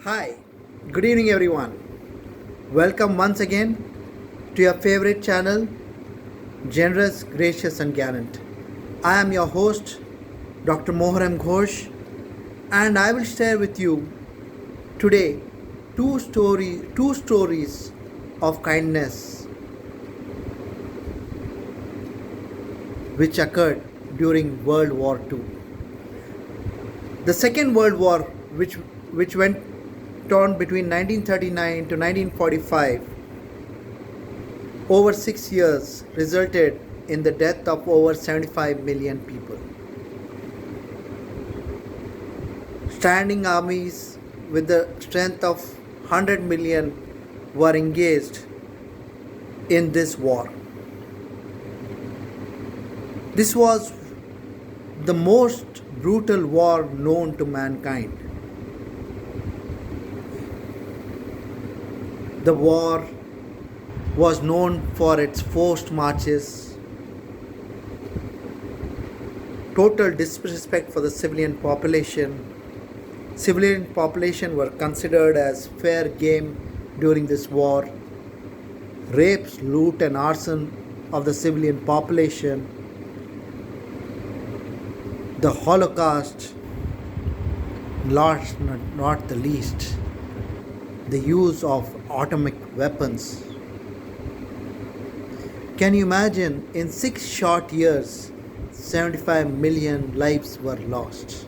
Hi, good evening everyone. Welcome once again to your favorite channel, Generous, Gracious and Gallant. I am your host, Dr. Moharam Ghosh, and I will share with you today two stories of kindness which occurred during World War II. The Second World War, which went on between 1939 to 1945, over 6 years, resulted in the death of over 75 million people. Standing armies with the strength of 100 million were engaged in this war. This was the most brutal war known to mankind. The war was known for its forced marches, total disrespect for the civilian population. Civilian population were considered as fair game during this war. Rapes, loot and arson of the civilian population. The Holocaust, last not the least, the use of atomic weapons. Can you imagine, in 6 short years, 75 million lives were lost?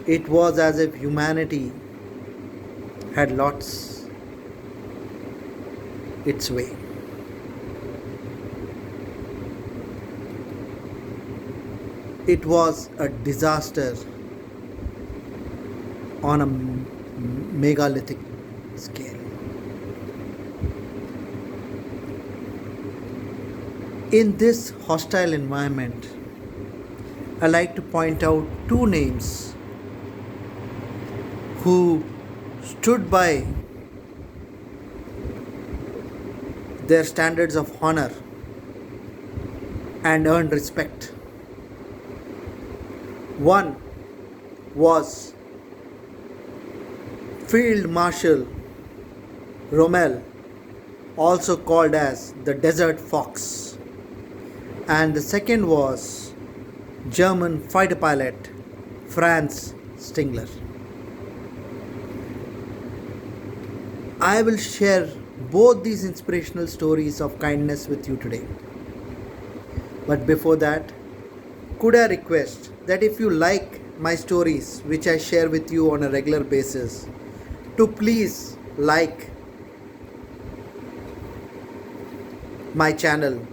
It was as if humanity had lost its way. It was a disaster on a megalithic scale. In this hostile environment, I like to point out two names who stood by their standards of honor and earned respect. One was Field Marshal Rommel, also called as the Desert Fox, and the second was German fighter pilot Franz Stingler. I will share both these inspirational stories of kindness with you today. But before that, could I request that if you like my stories which I share with you on a regular basis, to please like my channel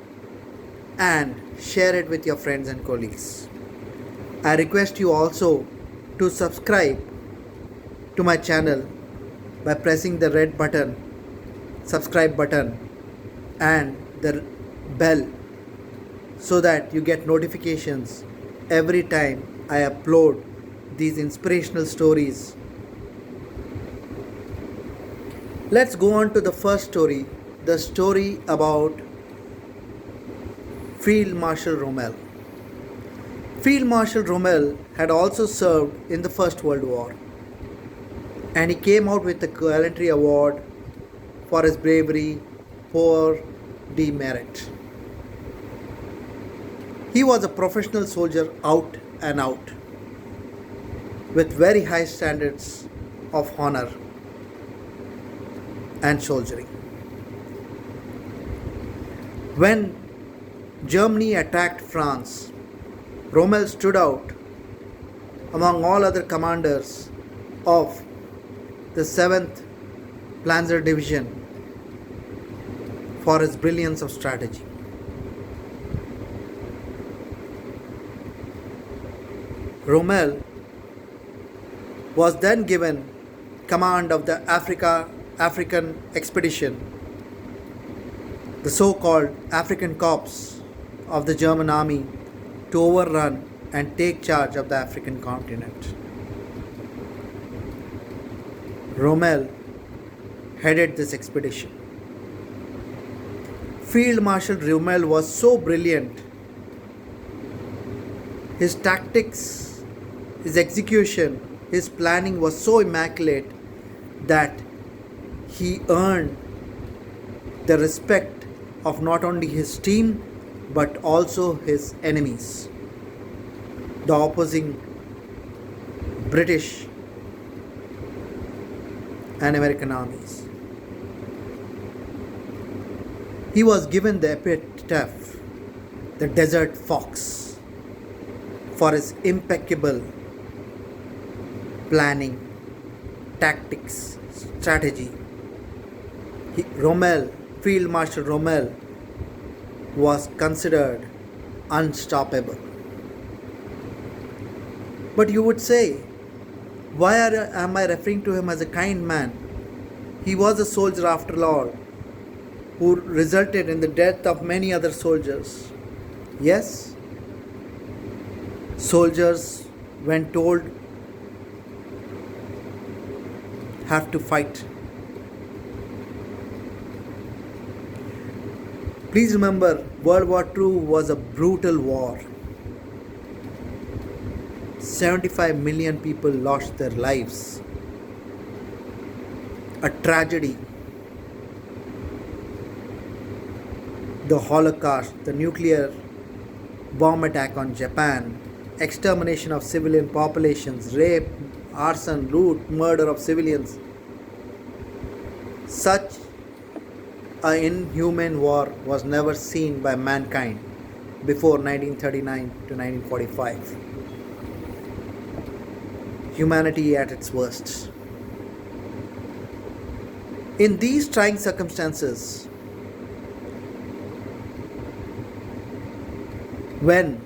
and share it with your friends and colleagues. I request you also to subscribe to my channel by pressing the red button, subscribe button, and the bell, so that you get notifications every time I upload these inspirational stories. Let's go on to the first story, the story about Field Marshal Rommel. Field Marshal Rommel had also served in the First World War, and he came out with the Gallantry Award for his bravery pour de merit. He was a professional soldier out and out, with very high standards of honor and soldiering. When Germany attacked France, Rommel stood out among all other commanders of the 7th Panzer Division for his brilliance of strategy. Rommel was then given command of the African expedition, the so-called African Corps of the German army, to overrun and take charge of the African continent. Rommel headed this expedition. Field Marshal Rommel was so brilliant. His tactics, his execution, his planning was so immaculate that he earned the respect of not only his team but also his enemies, the opposing British and American armies. He was given the epitaph, the Desert Fox, for his impeccable planning, tactics, strategy. Rommel, Field Marshal Rommel, was considered unstoppable. But you would say, why am I referring to him as a kind man? He was a soldier after all, who resulted in the death of many other soldiers. Yes, soldiers, when told, have to fight. Please remember, World War II was a brutal war. 75 million people lost their lives. A tragedy. The Holocaust, the nuclear bomb attack on Japan, extermination of civilian populations, rape, arson, loot, murder of civilians. Such an inhuman war was never seen by mankind before 1939 to 1945. Humanity at its worst. In these trying circumstances, when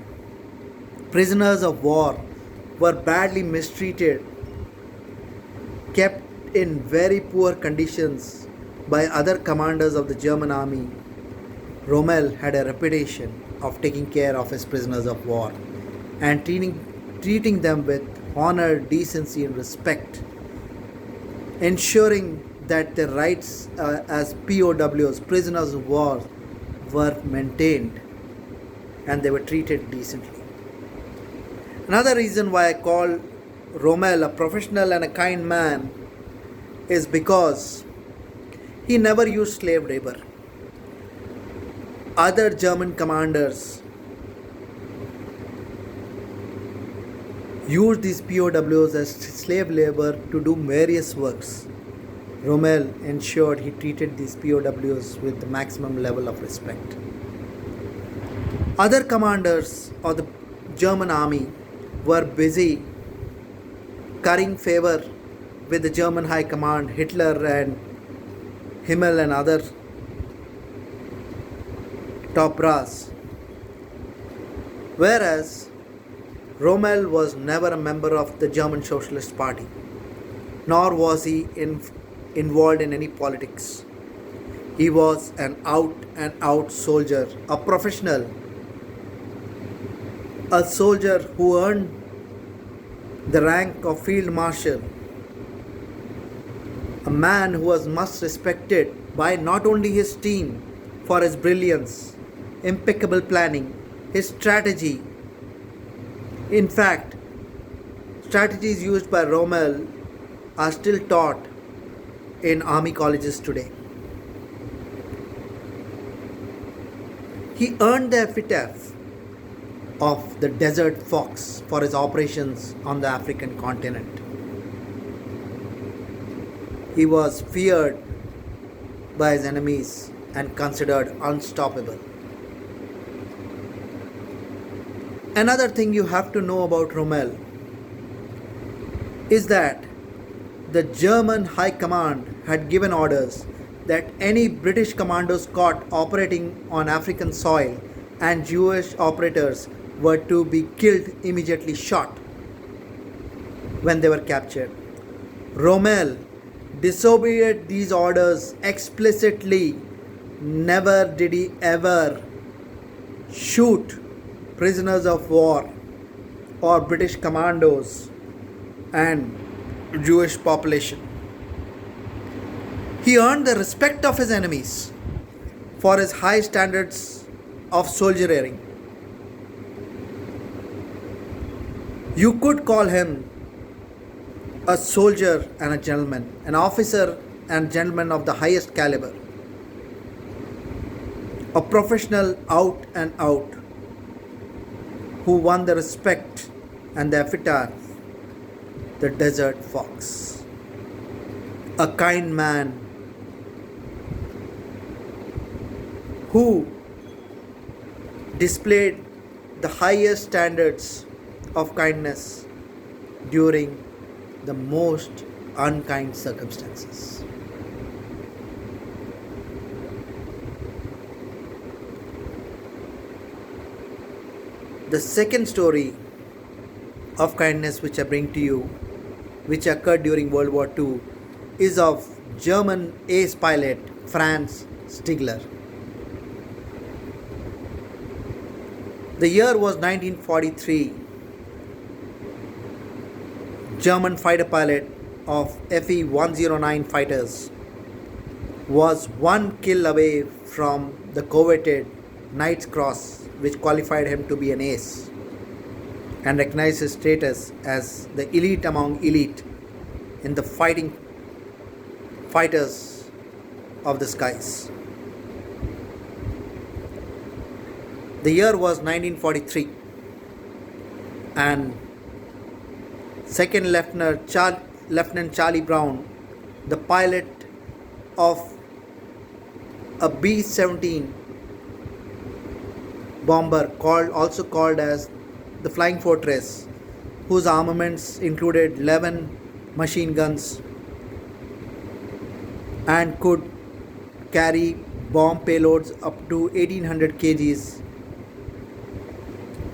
prisoners of war were badly mistreated, kept in very poor conditions by other commanders of the German army, Rommel had a reputation of taking care of his prisoners of war and treating them with honor, decency, and respect, ensuring that their rights as POWs, prisoners of war, were maintained and they were treated decently. Another reason why I call Rommel a professional and a kind man is because he never used slave labor. Other German commanders used these POWs as slave labor to do various works. Rommel ensured he treated these POWs with the maximum level of respect. Other commanders of the German army were busy currying favor with the German High Command, Hitler and Himmel and other top brass. Whereas Rommel was never a member of the German Socialist Party, nor was he involved in any politics. He was an out and out soldier, a professional, a soldier who earned the rank of Field Marshal, a man who was much respected by not only his team for his brilliance, impeccable planning, his strategy. In fact, strategies used by Rommel are still taught in army colleges today. He earned the epitaph of the Desert Fox for his operations on the African continent. He was feared by his enemies and considered unstoppable. Another thing you have to know about Rommel is that the German High Command had given orders that any British commandos caught operating on African soil and Jewish operators were to be killed, immediately shot when they were captured. Rommel disobeyed these orders explicitly. Never did he ever shoot prisoners of war or British commandos and Jewish population. He earned the respect of his enemies for his high standards of soldiering. You could call him a soldier and a gentleman, an officer and gentleman of the highest caliber, a professional out and out who won the respect and the epitaph, the desert fox, a kind man who displayed the highest standards of kindness during the most unkind circumstances. The second story of kindness which I bring to you, which occurred during World War II, is of German ace pilot Franz Stigler. The year was 1943. German fighter pilot of Fe-109 fighters was one kill away from the coveted Knight's Cross, which qualified him to be an ace and recognized his status as the elite among elite in the fighters of the skies. The year was 1943, and Second Lieutenant Charlie Brown, the pilot of a B-17 bomber also called as the Flying Fortress, whose armaments included 11 machine guns and could carry bomb payloads up to 1800 kgs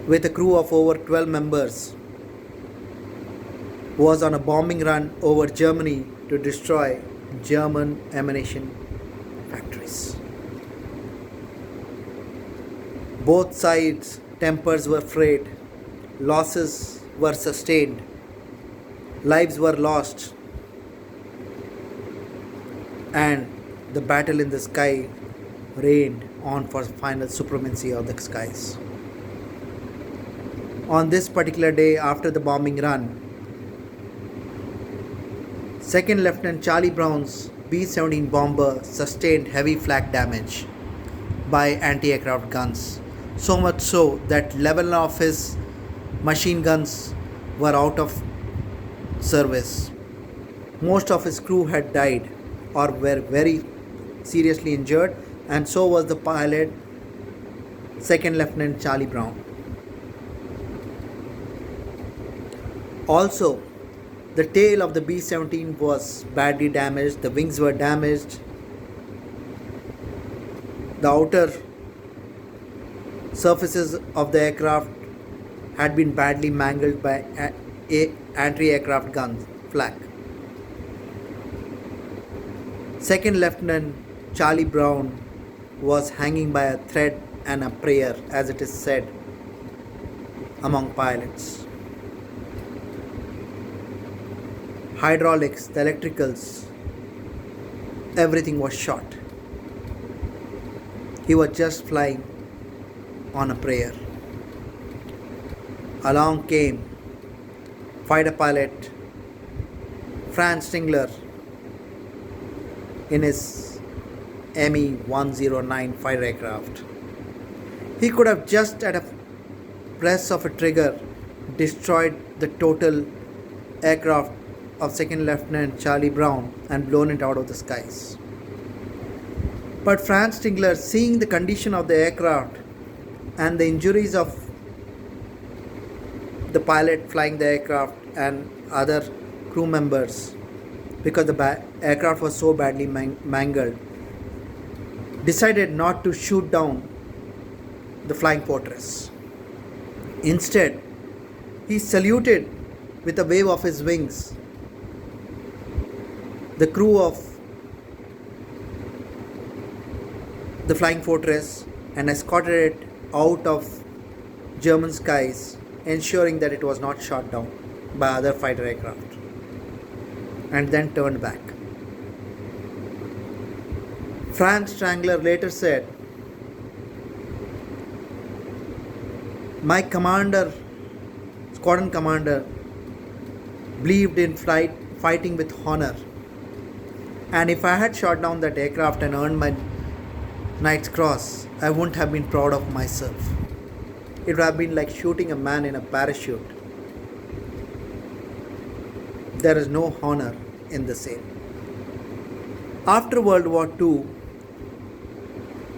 with a crew of over 12 members, was on a bombing run over Germany to destroy German ammunition factories. Both sides' tempers were frayed, losses were sustained, lives were lost, and the battle in the sky reigned on for final supremacy of the skies. On this particular day after the bombing run, Second Lieutenant Charlie Brown's B-17 bomber sustained heavy flak damage by anti-aircraft guns, so much so that 11 of his machine guns were out of service. Most of his crew had died or were very seriously injured, and so was the pilot, Second Lieutenant Charlie Brown. Also, the tail of the B-17 was badly damaged, the wings were damaged, the outer surfaces of the aircraft had been badly mangled by anti-aircraft guns, flak. Second Lieutenant Charlie Brown was hanging by a thread and a prayer, as it is said among pilots. Hydraulics, the electricals, everything was shot. He was just flying on a prayer. Along came fighter pilot Franz Stigler in his Me-109 fighter aircraft. He could have just at a press of a trigger destroyed the total aircraft of Second Lieutenant Charlie Brown and blown it out of the skies. But Franz Stigler, seeing the condition of the aircraft and the injuries of the pilot flying the aircraft and other crew members, because the aircraft was so badly mangled, decided not to shoot down the Flying Fortress. Instead, he saluted with a wave of his wings the crew of the Flying Fortress and escorted it out of German skies, ensuring that it was not shot down by other fighter aircraft, and then turned back. Franz Stigler later said, "My commander's squadron commander, believed in fighting with honor. And if I had shot down that aircraft and earned my Knight's Cross, I wouldn't have been proud of myself. It would have been like shooting a man in a parachute. There is no honor in the same. After World War II,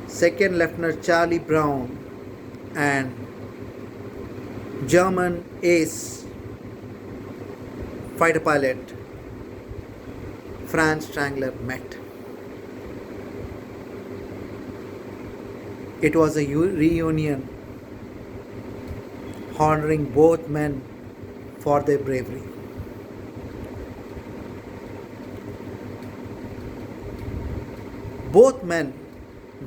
Second Lieutenant Charlie Brown and German ace fighter pilot Franz Strangler met. It was a reunion honoring both men for their bravery. Both men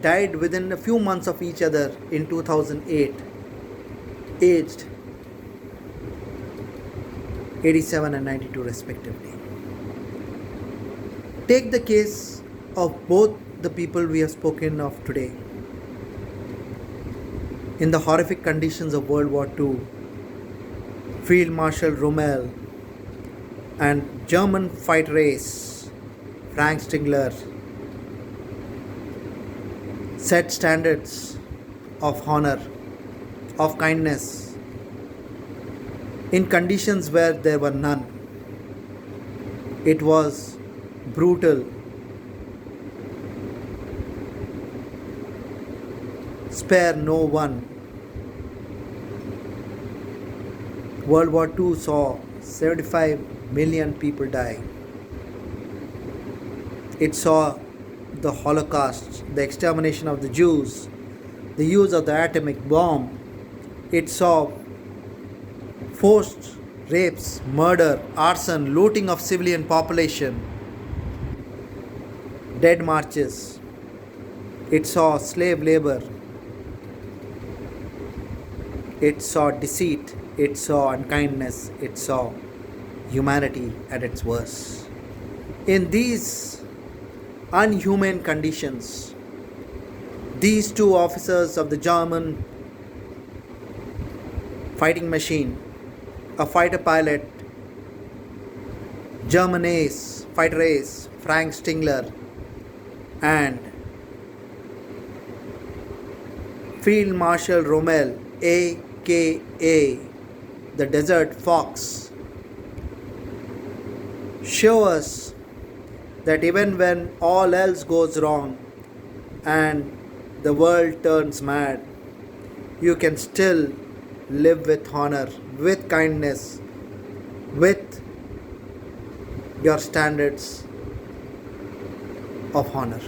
died within a few months of each other in 2008, aged 87 and 92 respectively. Take the case of both the people we have spoken of today. In the horrific conditions of World War II, Field Marshal Rommel and German fighter ace Frank Stingler set standards of honor, of kindness, in conditions where there were none. It was brutal, spare no one. World War II saw 75 million people die. It saw the Holocaust, the extermination of the Jews, the use of the atomic bomb. It saw forced rapes, murder, arson, looting of civilian population, dead marches. It saw slave labor. It saw deceit. It saw unkindness. It saw humanity at its worst. In these unhuman conditions, these two officers of the German fighting machine, a fighter pilot, German ace, fighter ace, Frank Stingler, and Field Marshal Rommel, aka the Desert Fox, show us that even when all else goes wrong and the world turns mad, you can still live with honor, with kindness, with your standards of honor.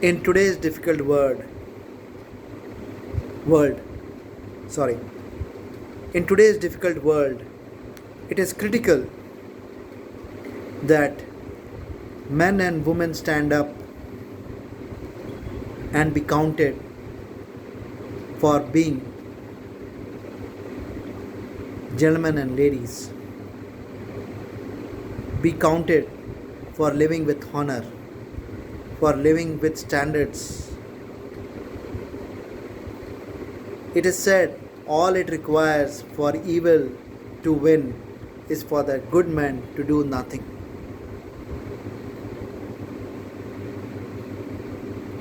In today's difficult in today's difficult world, it is critical that men and women stand up and be counted for being gentlemen and ladies, be counted for living with honor, for living with standards. It is said all it requires for evil to win is for the good man to do nothing.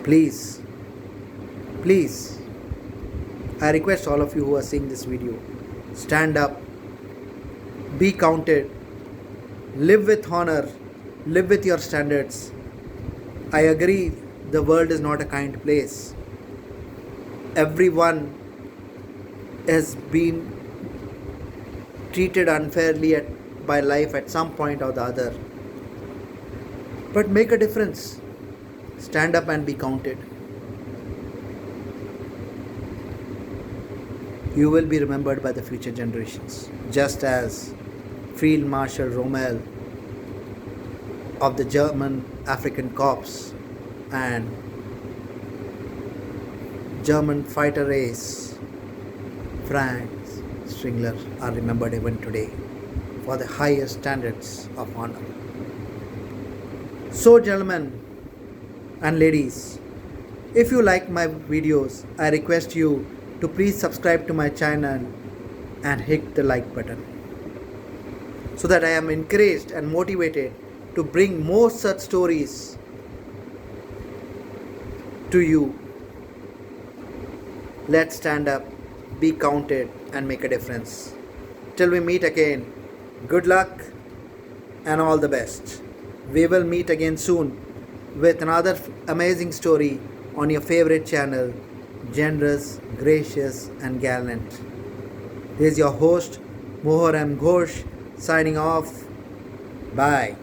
Please, I request all of you who are seeing this video, stand up, be counted, live with honor, live with your standards. I agree, the world is not a kind place. Everyone has been treated unfairly by life at some point or the other. But make a difference. Stand up and be counted. You will be remembered by the future generations, just as Field Marshal Rommel of the German African Corps and German fighter ace Frank Stingler are remembered even today for the highest standards of honor. So, gentlemen and ladies, if you like my videos, I request you to please subscribe to my channel and hit the like button so that I am encouraged and motivated to bring more such stories to you. Let's stand up, be counted, and make a difference. Till we meet again, good luck and all the best. We will meet again soon with another amazing story on your favorite channel, Generous, Gracious, and Gallant. This is your host, Mohar M. Ghosh, signing off. Bye.